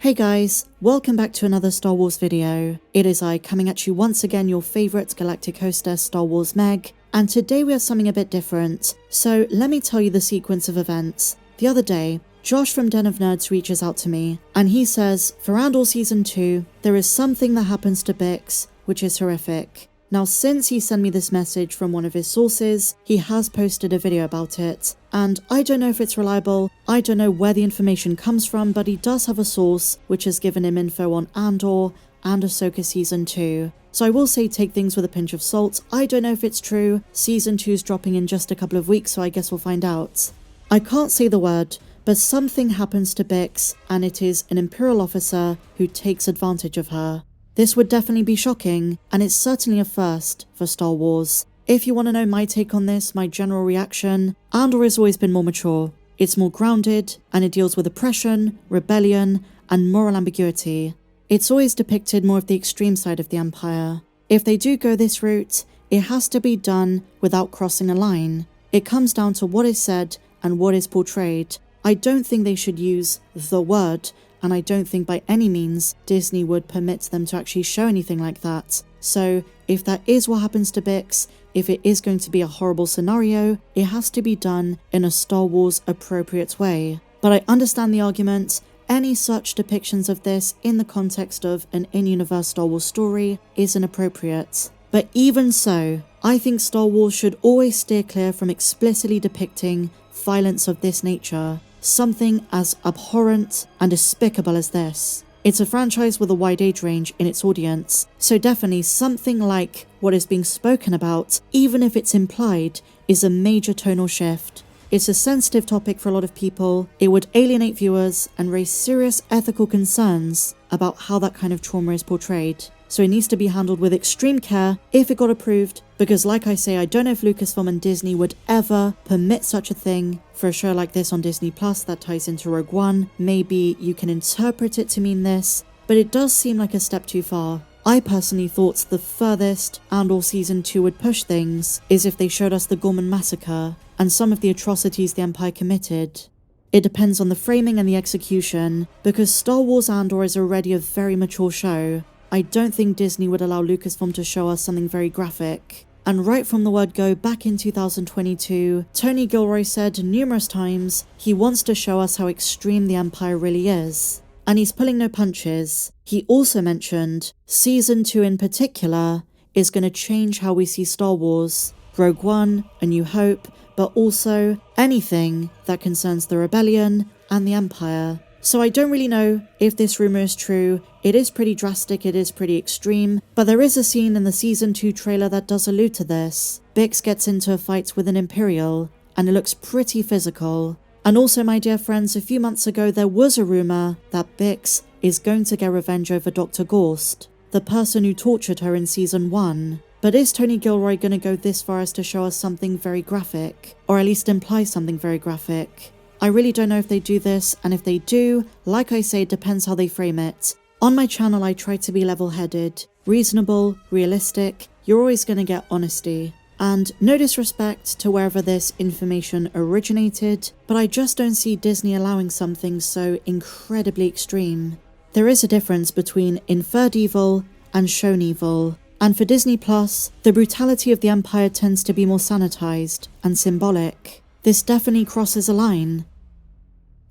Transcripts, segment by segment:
Hey guys, welcome back to another Star Wars video. It is I coming at you once again, your favourite galactic hostess, Star Wars Meg, and today we have something a bit different. So let me tell you the sequence of events. The other day, Josh from Den of Nerds reaches out to me, and he says, for Andor Season 2, there is something that happens to Bix, which is horrific. Now, since he sent me this message from one of his sources, he has posted a video about it. And I don't know if it's reliable, I don't know where the information comes from, but he does have a source which has given him info on Andor and Ahsoka Season 2. So I will say take things with a pinch of salt. I don't know if it's true. Season 2's dropping in just a couple of weeks, so I guess we'll find out. I can't say the word, but something happens to Bix, and it is an Imperial officer who takes advantage of her. This would definitely be shocking, and it's certainly a first for Star Wars. If you want to know my take on this, my general reaction, Andor has always been more mature. It's more grounded, and it deals with oppression, rebellion, and moral ambiguity. It's always depicted more of the extreme side of the Empire. If they do go this route, it has to be done without crossing a line. It comes down to what is said and what is portrayed. I don't think they should use the word, and I don't think by any means Disney would permit them to actually show anything like that. So if that is what happens to Bix, if it is going to be a horrible scenario, it has to be done in a Star Wars appropriate way. But I understand the argument. Any such depictions of this in the context of an in-universe Star Wars story is inappropriate. But even so, I think Star Wars should always steer clear from explicitly depicting violence of this nature. Something as abhorrent and despicable as this. It's a franchise with a wide age range in its audience, so definitely something like what is being spoken about, even if it's implied, is a major tonal shift. It's a sensitive topic for a lot of people. It would alienate viewers and raise serious ethical concerns about how that kind of trauma is portrayed. So it needs to be handled with extreme care if it got approved, because like I say, I don't know if Lucasfilm and Disney would ever permit such a thing for a show like this on Disney Plus that ties into Rogue One. Maybe you can interpret it to mean this, but it does seem like a step too far. I personally thought the furthest Andor Season 2 would push things is if they showed us the Gorman massacre and some of the atrocities the Empire committed. It depends on the framing and the execution, because Star Wars Andor is already a very mature show. I don't think Disney would allow Lucasfilm to show us something very graphic. And right from the word go, back in 2022, Tony Gilroy said numerous times he wants to show us how extreme the Empire really is. And he's pulling no punches. He also mentioned Season 2 in particular is going to change how we see Star Wars, Rogue One, A New Hope, but also anything that concerns the rebellion and the Empire. So I don't really know if this rumour is true. It is pretty drastic, it is pretty extreme, but there is a scene in the Season 2 trailer that does allude to this. Bix gets into a fight with an Imperial, and it looks pretty physical. And also, my dear friends, a few months ago there was a rumour that Bix is going to get revenge over Dr. Gorst, the person who tortured her in Season 1. But is Tony Gilroy going to go this far as to show us something very graphic? Or at least imply something very graphic? I really don't know if they do this, and if they do, like I say, it depends how they frame it. On my channel, I try to be level-headed, reasonable, realistic. You're always going to get honesty. And no disrespect to wherever this information originated, but I just don't see Disney allowing something so incredibly extreme. There is a difference between inferred evil and shown evil. And for Disney Plus, the brutality of the Empire tends to be more sanitized and symbolic. This definitely crosses a line.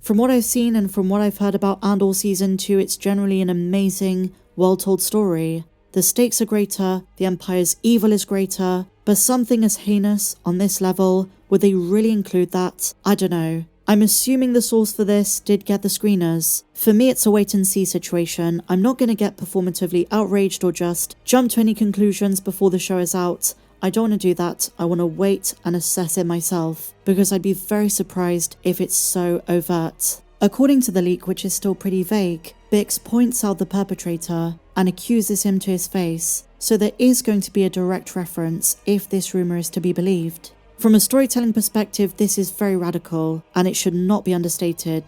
From what I've seen and from what I've heard about Andor Season 2, it's generally an amazing, well-told story. The stakes are greater, the Empire's evil is greater, but something as heinous on this level, would they really include that? I don't know. I'm assuming the source for this did get the screeners. For me, it's a wait-and-see situation. I'm not going to get performatively outraged or just jump to any conclusions before the show is out. I don't want to do that. I want to wait and assess it myself, because I'd be very surprised if it's so overt. According to the leak, which is still pretty vague, Bix points out the perpetrator and accuses him to his face, so there is going to be a direct reference if this rumour is to be believed. From a storytelling perspective, this is very radical, and it should not be understated.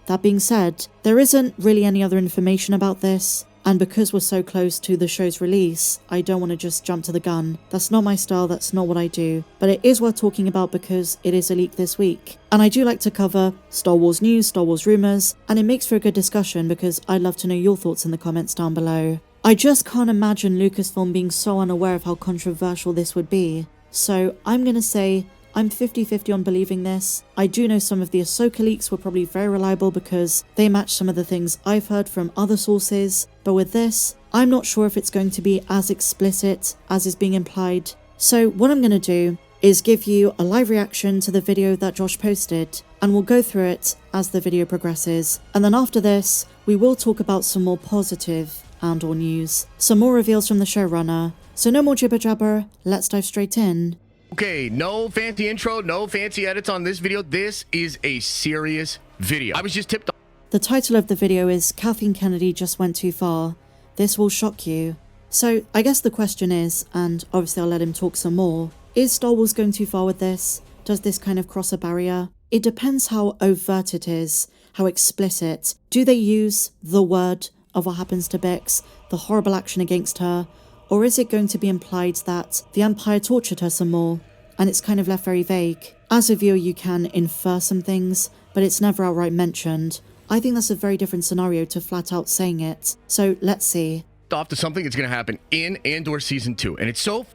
That being said, there isn't really any other information about this. And because we're so close to the show's release, I don't want to just jump to the gun. That's not my style, that's not what I do. But it is worth talking about because it is a leak this week. And I do like to cover Star Wars news, Star Wars rumors, and it makes for a good discussion because I'd love to know your thoughts in the comments down below. I just can't imagine Lucasfilm being so unaware of how controversial this would be. So I'm gonna say I'm 50-50 on believing this. I do know some of the Ahsoka leaks were probably very reliable because they match some of the things I've heard from other sources, but with this, I'm not sure if it's going to be as explicit as is being implied. So what I'm gonna do is give you a live reaction to the video that Josh posted, and we'll go through it as the video progresses. And then after this, we will talk about some more positive Andor news, some more reveals from the showrunner. So no more jibber jabber, let's dive straight in. Okay, no fancy intro, no fancy edits on this video. This is a serious video. I was just tipped off. The title of the video is Kathleen Kennedy Just Went Too Far. This will shock you. So I guess the question is, and obviously I'll let him talk some more, is Star Wars going too far with this? Does this kind of cross a barrier? It depends how overt it is, how explicit. Do they use the word of what happens to Bix, the horrible action against her, or is it going to be implied that the Empire tortured her some more, and it's kind of left very vague? As a viewer, you can infer some things, but it's never outright mentioned. I think that's a very different scenario to flat out saying it. So let's see. Off to something that's going to happen in Andor Season 2, and it's so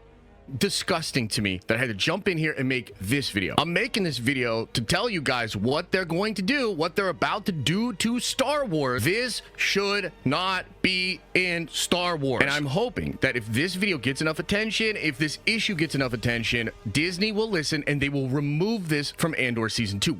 disgusting to me that I had to jump in here and make this video. I'm making this video to tell you guys what they're going to do, what they're about to do to Star Wars. This should not be in Star Wars. And I'm hoping that if this video gets enough attention, if this issue gets enough attention, Disney will listen and they will remove this from Andor Season 2.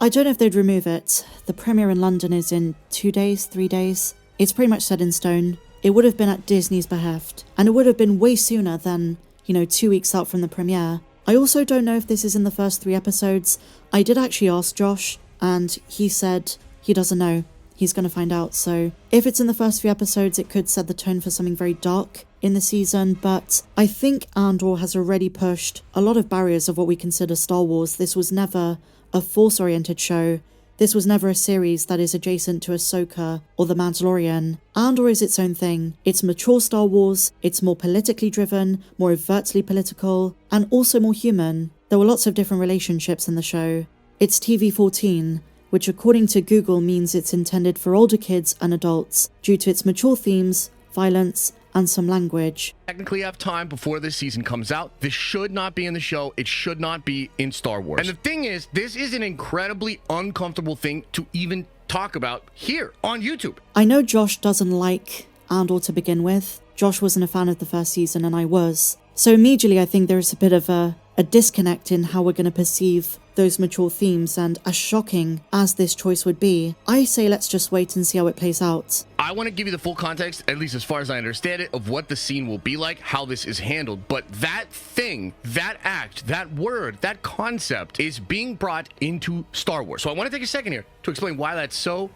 I don't know if they'd remove it. The premiere in London is in 2 days, 3 days. It's pretty much set in stone. It would have been at Disney's behest, and it would have been way sooner than 2 weeks out from the premiere. I also don't know if this is in the first 3 episodes. I did actually ask Josh, and he said he doesn't know. He's going to find out. So if it's in the first 3 episodes, it could set the tone for something very dark in the season. But I think Andor has already pushed a lot of barriers of what we consider Star Wars. This was never a Force-oriented show. This was never a series that is adjacent to Ahsoka or The Mandalorian. Andor is its own thing. It's mature Star Wars, it's more politically driven, more overtly political, and also more human. There were lots of different relationships in the show. It's TV-14, which according to Google means it's intended for older kids and adults, due to its mature themes, violence, and some language. Technically have time before this season comes out. This should not be in the show. It should not be in Star Wars. And the thing is, this is an incredibly uncomfortable thing to even talk about here on YouTube. I know Josh doesn't like Andor to begin with. Josh wasn't a fan of the first season and I was. So immediately I think there's a bit of a disconnect in how we're going to perceive those mature themes, and as shocking as this choice would be, I say let's just wait and see how it plays out. I want to give you the full context, at least as far as I understand it, of what the scene will be like, how this is handled. But that thing, that act, that word, that concept is being brought into Star Wars. So I want to take a second here to explain why that's so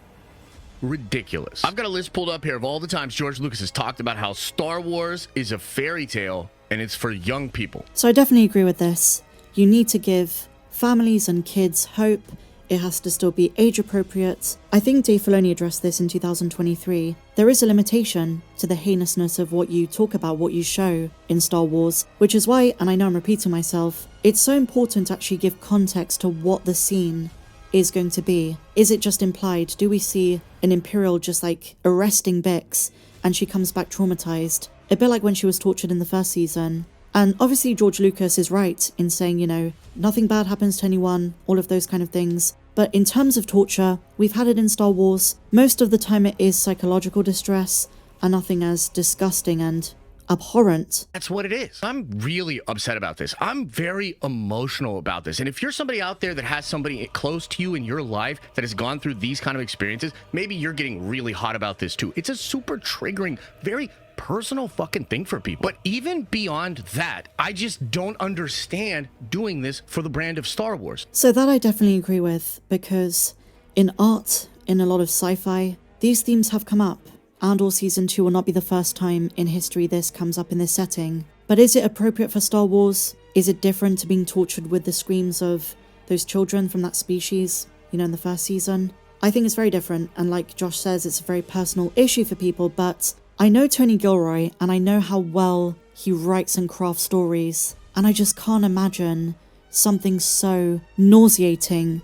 ridiculous. I've got a list pulled up here of all the times George Lucas has talked about how Star Wars is a fairy tale and it's for young people. So I definitely agree with this. You need to give families and kids hope. It has to still be age appropriate. I think Dave Filoni addressed this in 2023. There is a limitation to the heinousness of what you talk about, what you show in Star Wars, which is why, and I know I'm repeating myself, it's so important to actually give context to what the scene is going to be. Is it just implied? Do we see an Imperial just like arresting Bix and she comes back traumatized? A bit like when she was tortured in the first season. And obviously George Lucas is right in saying, nothing bad happens to anyone, all of those kind of things. But in terms of torture, we've had it in Star Wars. Most of the time it is psychological distress and nothing as disgusting and abhorrent. That's what it is. I'm really upset about this. I'm very emotional about this. And if you're somebody out there that has somebody close to you in your life that has gone through these kind of experiences, maybe you're getting really hot about this too. It's a super triggering, very personal fucking thing for people. But even beyond that, I just don't understand doing this for the brand of Star Wars. So that I definitely agree with, because in art, in a lot of sci-fi, these themes have come up. Andor Season 2 will not be the first time in history this comes up in this setting. But is it appropriate for Star Wars? Is it different to being tortured with the screams of those children from that species, in the first season? I think it's very different, and like Josh says, it's a very personal issue for people, but I know Tony Gilroy, and I know how well he writes and crafts stories, and I just can't imagine something so nauseating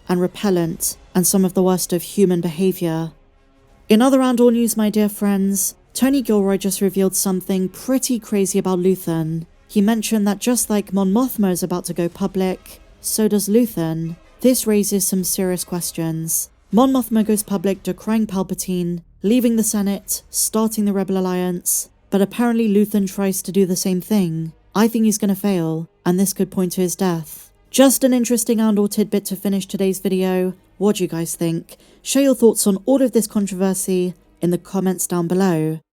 and repellent and some of the worst of human behaviour. In other Andor news, my dear friends, Tony Gilroy just revealed something pretty crazy about Luthen. He mentioned that just like Mon Mothma is about to go public, so does Luthen. This raises some serious questions. Mon Mothma goes public decrying Palpatine, leaving the Senate, starting the Rebel Alliance, but apparently Luthen tries to do the same thing. I think he's gonna fail, and this could point to his death. Just an interesting Andor tidbit to finish today's video. What do you guys think? Share your thoughts on all of this controversy in the comments down below.